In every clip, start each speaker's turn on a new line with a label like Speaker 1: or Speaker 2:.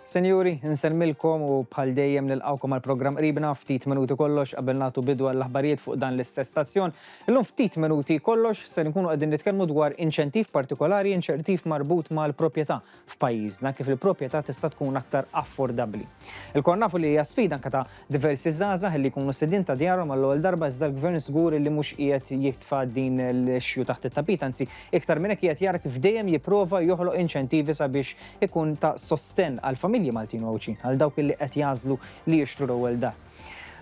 Speaker 1: Senjuri, nselmilkom u bħal dejjem nilqawkom għal programm qribna ftit minuti kollox qabel nagħtu bidu għall-aħbarijiet fuq dan l-istess stazzjon. Illum ftit minuti kollox se nkunu qegħdin nitkellmu dwar inċentiv partikolari, inċentiv marbut mal-proprjetà f'pajjiżna kif il-proprjetà tista' tkun aktar affordabbli. Il-kol nafu li hija sfida anke ta' diversi żgħażagħ li jkunu sidin ta' djarhom għall-ewwel darba iżda l-gvern żgur li mhux qiegħed jitfa' din l-ixju taħt it-tapit, anzi iktar minn hekk qiegħed jara kif dejjem jipprova joħloq inċentivi sabiex ikun ta' sostenn għall-familji Maltin Wawċin, għal dawk li qed jażlu li jixtru l-ewwel dar.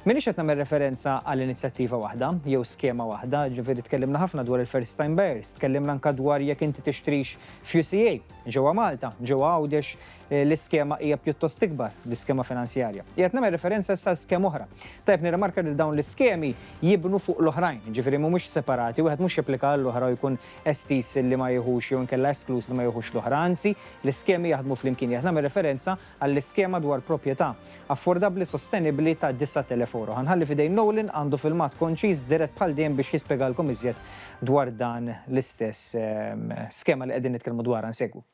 Speaker 1: Minix qed nagħmel referenza għal inizjattiva waħda jew skema waħda, ġifieri tkellimna ħafna dwar il-first time buyers, tkellimna anke dwar jekk inti tixtrix f'UCA ġewwa Malta, ġewwa Għawdex l-iskema hija pjuttost ikbar, l-iskema finanzjarja. Qiegħed nagħmel referenza issa skema oħra. Tajb nirrimarka li dawn l-iskemi jibnu fuq l-oħrajn, ġifieri mhumiex separati, wieħed mhux japplika l-oħra jkun estis li ma jieħux jew inkella esklus li ma jieħux l-oħra, anzi l-iskemi jaħdmu flimkien. Qiegħed nagħmel referenza għall-iskema dwar proprjetà affordabbli sostenibbli ta' 9,000 euro. Ħanħalli fidejn Nolan għandu filmat konċiż dirett bħal dejjem biex jispjegalkom iżjed dwar dan l-istess skema li qegħdin nitkellmu dwarha nsegwu.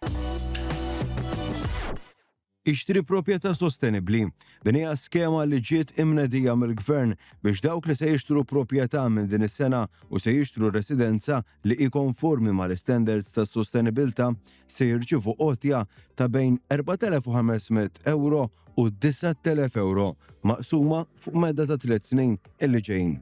Speaker 2: Ixtri proprjetà sostenibbli. Din hija skema li ġiet imnedija mill-Gvern biex dawk li se jixtru proprjetà minn din is-sena u se jixtru residenza li jikkonformi mal-standards ta' sostenibilità se jirċievu qotja ta' bejn 4,500 euro u 9,000 euro maqsuma fuq medda ta' 3 snin illi ġejjin.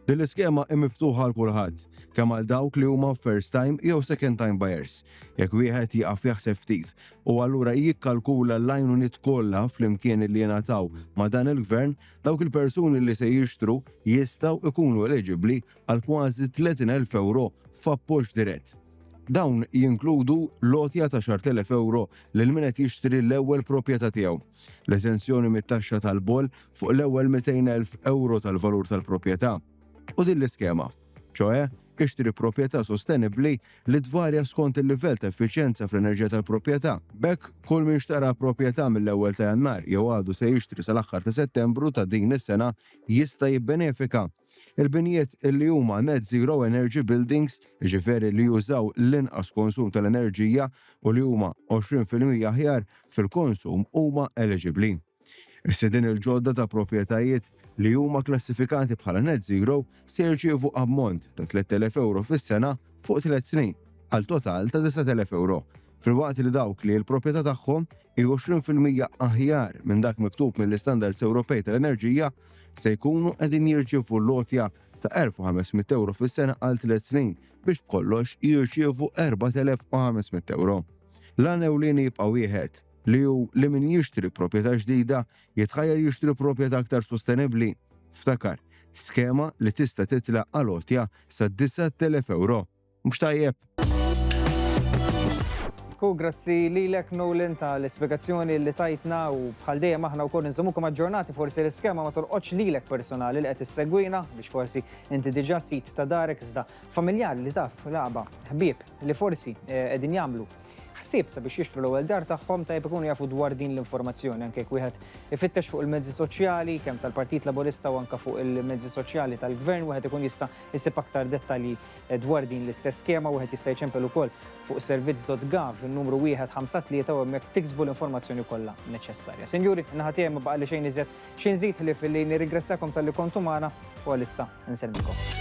Speaker 2: Din l-iskema hija miftuħa għal kulħadd, kemm għal dawk li huma first time jew second time buyers. Jekk wieħed jaqaf jaħseb ftit u allura jikkalkula l-għajnuniet kollha flimkien li jingħataw ma' dan il-gvern, dawk il-persuni li se jixtru jistgħu jkunu eligibbli għal kważi 30,000 euro f'appoġġ dirett. Dawn jinkludu lotja ta' 10,000 euro lil min qed jixtri l-ewwel proprjetà tiegħu, l-eżenzjoni mit-taxxa tal-bol fuq l-ewwel 200,000 euro tal-valur tal-proprjetà. U din l-iskema, ċoe ixtri proprjetà sostenibbli li tvarja skont il-livell ta' effiċjenza fl-enerġija tal-proprjetà. Bekk kull min xtara proprjetà mill-ewwel ta' Jannar jew għadu se jixtri sal-aħħar ta' Settembru ta' din is-sena jista' jibbenefika. Il-binijiet li huma net zero energy buildings, ġifieri li jużaw l-inqas konsum tal-enerġija u li huma 20% aħjar fil-konsum huma eligibbli. Is-sidin il-ġodda ta' proprjetajiet li huma klassifikati bħala net zero se jirċievu ammont ta' 3,000 euro fis-sena fuq 3 snin għal total ta' 9,000 euro. Filwaqt li dawk li l-proprjetà tagħhom hi 20% aħjar minn dak miktub mill-istandards Ewropej tal-enerġija se jkunu qegħdin jirċievu lotja ta' 1,500 euro fis-sena għal 3 snin biex b'kollox jirċievu 4,500 euro. L-għan ewlieni jibqa' wieħed li hu li min jixtri proprjetà ġdida jitħajjar jixtri proprjetà aktar sostenibbli. Ftakar, skema li tista' titlaq għal lotja sa' 9,000 euro. Mhux tajjeb.
Speaker 1: Grazzi lilek Nolan tal-ispjegazzjoni li tajtna u bħal dejjem aħna wkoll nżommukom aġġornati forsi l-iskema ma torqodx lilek personali li qed issegwina biex forsi inti diġà sit ta' darek iżda familjari li taf laqba ħbieb li forsi qegħdin jagħmlu ħsieb sabiex jixtru l-ewwel dar tagħhom tajb ikunu jafu dwar din l-informazzjoni anke jekk wieħed ifittex fuq il-mezzi soċjali kemm tal-Partit Laburista u anke fuq il-mezzi soċjali tal-Gvern wieħed ikun jista' jsib aktar dettalji dwar din l-istess skema wieħed jista' jċempel ukoll fuq servizz.gov in-numru 153 u hemmhekk tiksbu l-informazzjoni kollha neċessarja. Sinjuri, naħa tiegħi ma baqa' li xejn iżjed xi nżid li nirringrazzjakom tal-li kontu magħna u għalissa nsellmikom.